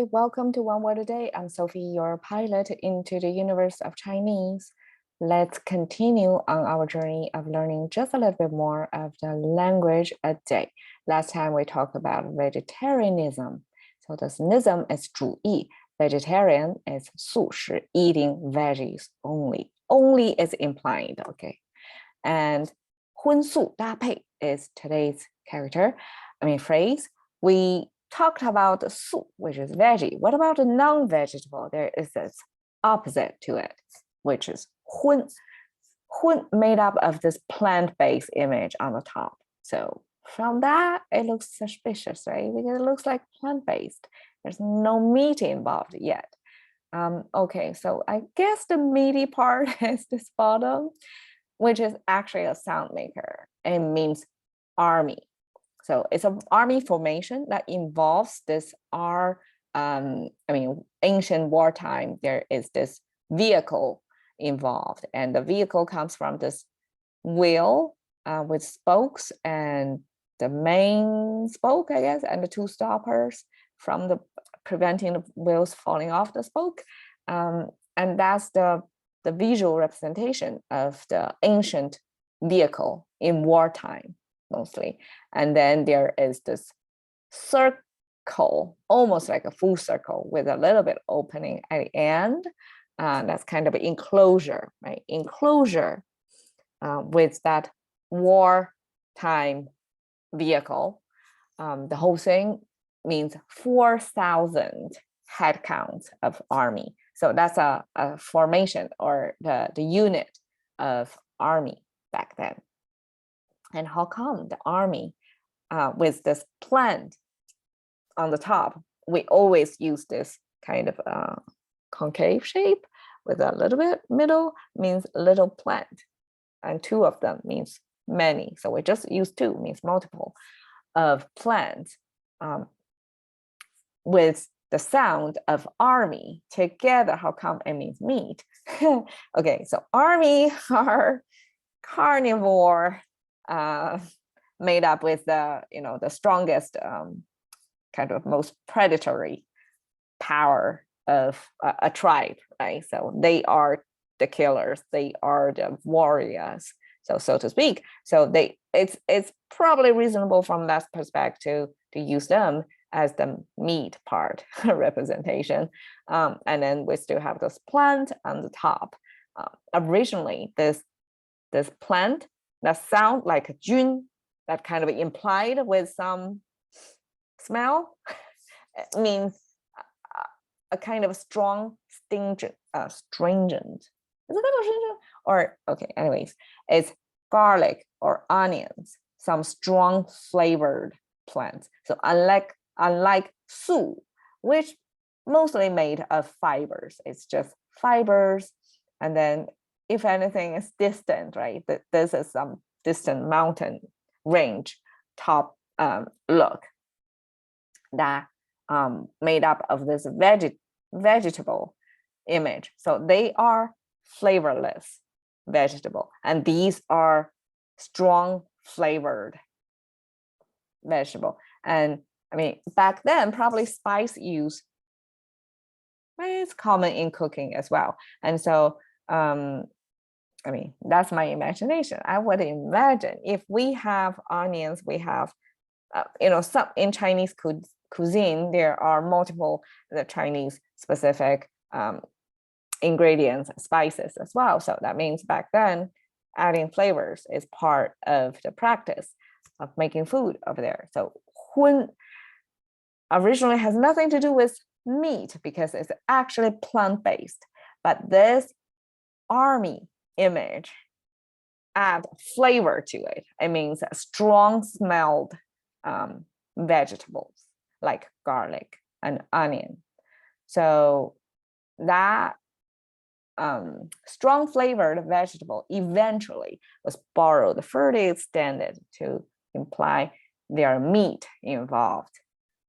Hi, welcome to One Word a Day. I'm Sophie, your pilot into the universe of Chinese. Let's continue on our journey of learning just a little bit more of the language a day. Last time we talked about vegetarianism. So the nism is 主义, vegetarian is 素食, eating veggies only. Only is implied, okay? And 荤素搭配 is today's phrase. We talked about the soup, which is veggie. What about the non-vegetable? There is this opposite to it, which is 荤. 荤 made up of this plant-based image on the top. So from that, it looks suspicious, right? Because it looks like plant-based. There's no meat involved yet. Okay, so I guess the meaty part is this bottom, which is actually a sound maker. It means army. So it's an army formation that involves this ancient wartime, there is this vehicle involved, and the vehicle comes from this wheel with spokes, and the main spoke, I guess, and the two stoppers from the preventing the wheels falling off the spoke. And that's the visual representation of the ancient vehicle in wartime mostly. And then there is this circle, almost like a full circle with a little bit opening at the end. That's kind of an enclosure, right? Enclosure with that wartime vehicle. The whole thing means 4,000 head count of army. So that's a formation or the unit of army back then. And how come the army with this plant on the top, we always use this kind of concave shape with a little bit middle means little plant, and two of them means many. So we just use two, means multiple of plants with the sound of army together. How come it means meat? Okay, so army are carnivore, made up with the strongest kind of most predatory power of a tribe, right? So they are the killers, they are the warriors, so to speak. So it's probably reasonable from that perspective to use them as the meat part representation. And then we still have this plant on the top. Originally, this plant that sound like a jun, that kind of implied with some smell, means a kind of strong, stringent. Is it astringent? Or, okay, anyways, it's garlic or onions, some strong flavored plants. So unlike su, which mostly made of fibers, it's just fibers, and then if anything is distant, right? This is some distant mountain range top look that made up of this vegetable image. So they are flavorless vegetable, and these are strong flavored vegetable. And I mean, back then probably spice use is common in cooking as well. And so I mean, that's my imagination. I would imagine if we have onions, we have, some in Chinese cuisine, there are multiple the Chinese specific ingredients, spices as well. So that means back then, adding flavors is part of the practice of making food over there. So hun originally has nothing to do with meat because it's actually plant-based, but this army image add flavor to it. It means strong smelled vegetables like garlic and onion. So that strong flavored vegetable eventually was borrowed, further extended to imply there are meat involved.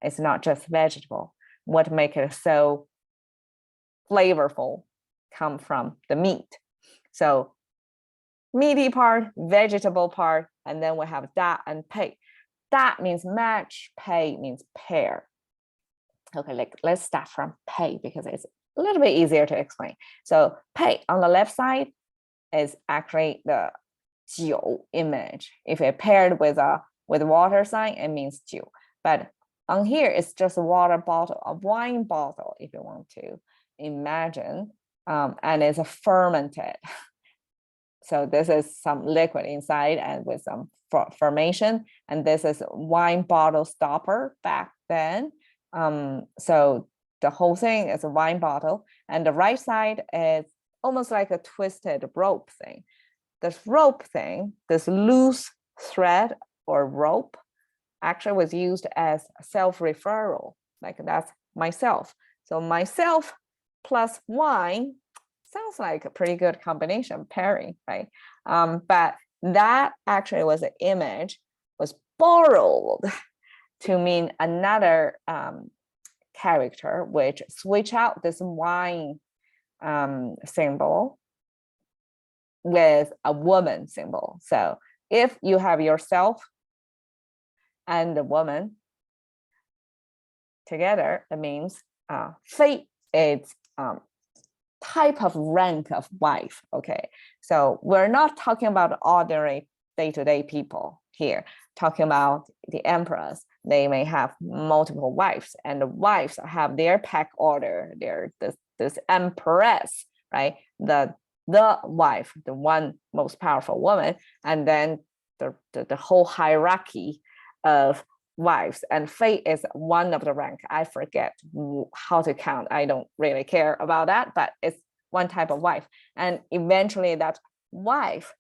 It's not just vegetable. What makes it so flavorful come from the meat. So meaty part, vegetable part, and then we have da and pei. Da means match, pei means pair. Okay, let's start from pei because it's a little bit easier to explain. So pei on the left side is actually the 酒 image. If it paired with water sign, it means 酒. But on here, it's just a water bottle, a wine bottle, if you want to imagine, and it's a fermented. So this is some liquid inside and with some formation, and this is wine bottle stopper back then. So the whole thing is a wine bottle, and the right side is almost like a twisted rope thing. This rope thing, this loose thread or rope, actually was used as self-referral, like that's myself. So myself plus wine sounds like a pretty good combination pairing, right? But that actually was an image, was borrowed to mean another character, which switch out this wine symbol with a woman symbol. So if you have yourself and the woman together, it means fate is type of rank of wife. Okay, so we're not talking about ordinary day-to-day people here, talking about the emperors. They may have multiple wives, and the wives have their pack order. They're this empress, right? The wife, the one most powerful woman, and then the whole hierarchy of wives, and fate is one of the rank. I forget how to count. I don't really care about that, but it's one type of wife. And eventually that wife,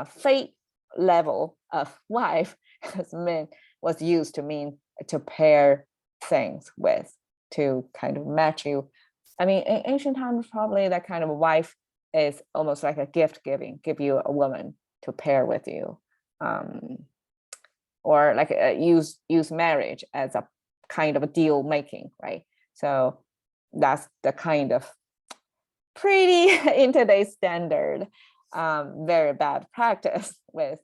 fate level of wife was used to mean to pair things with, to kind of match you. I mean, in ancient times, probably that kind of wife is almost like a gift giving, give you a woman to pair with you. Or like use marriage as a kind of a deal making, right? So that's the kind of pretty in today's standard, very bad practice with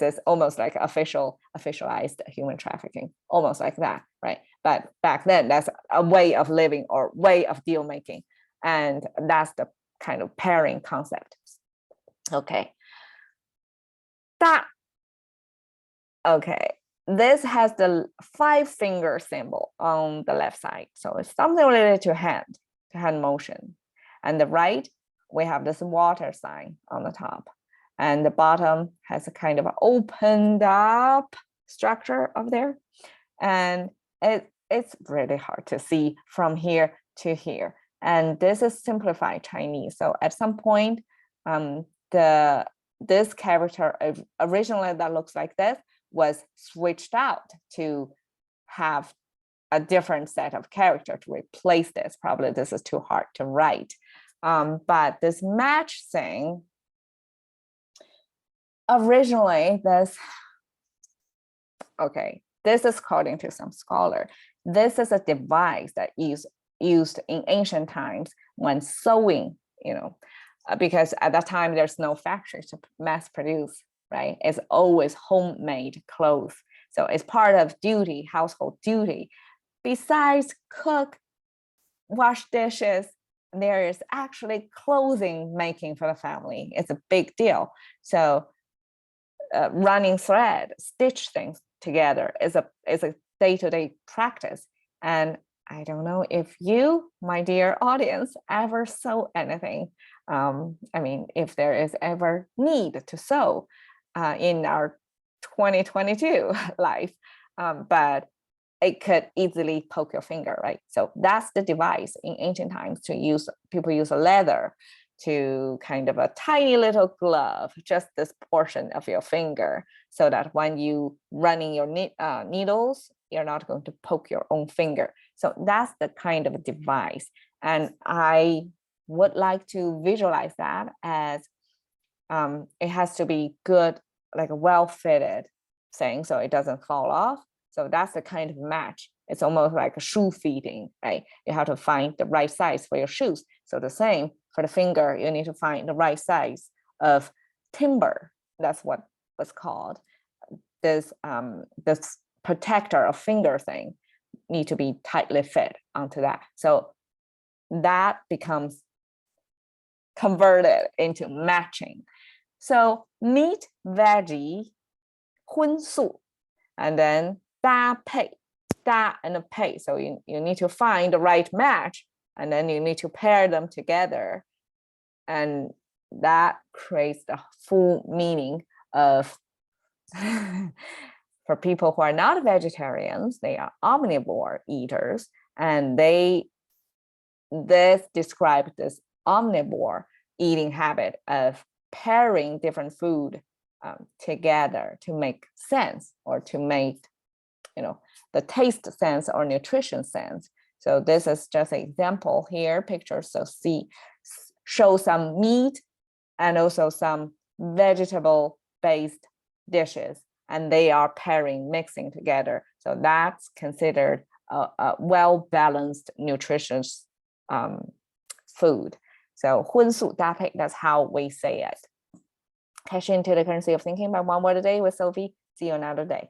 this almost like officialized human trafficking, almost like that, right? But back then, that's a way of living or way of deal making, and that's the kind of pairing concept. Okay, okay, this has the 5-finger symbol on the left side. So it's something related to hand motion. And the right, we have this water sign on the top. And the bottom has a kind of opened up structure up there. And it's really hard to see from here to here. And this is simplified Chinese. So at some point, this character originally that looks like this was switched out to have a different set of character to replace this. Probably this is too hard to write. But this match thing, originally this is according to some scholar, this is a device that is used in ancient times when sewing, because at that time there's no factory to mass produce, right? It's always homemade clothes. So it's part of duty, household duty. Besides cook, wash dishes, there is actually clothing making for the family. It's a big deal. So running thread, stitch things together is a day-to-day practice. And I don't know if you, my dear audience, ever sew anything. I mean, if there is ever need to sew in our 2022 life, but it could easily poke your finger, right? So that's the device in ancient times to use. People use a leather to kind of a tiny little glove, just this portion of your finger, so that when you running your needles, you're not going to poke your own finger. So that's the kind of device. And I would like to visualize that as it has to be good, like a well-fitted thing, so it doesn't fall off. So that's the kind of match. It's almost like a shoe fitting, right? You have to find the right size for your shoes. So the same for the finger, you need to find the right size of timber. That's what was called this protector of finger thing. need to be tightly fit onto that. So that becomes converted into matching. So meat, veggie, 荤素, and then 搭配, 搭 and 配. So you need to find the right match, and then you need to pair them together. And that creates the full meaning of, for people who are not vegetarians, they are omnivore eaters, and this describes this omnivore eating habit of pairing different food together to make sense, or to make, the taste sense or nutrition sense. So this is just an example here, pictures. So show some meat and also some vegetable-based dishes, and they are pairing, mixing together. So that's considered a well-balanced, nutritious food. So 荤素搭配, that's how we say it. Cash into the currency of thinking by one word a day with Sophie. See you another day.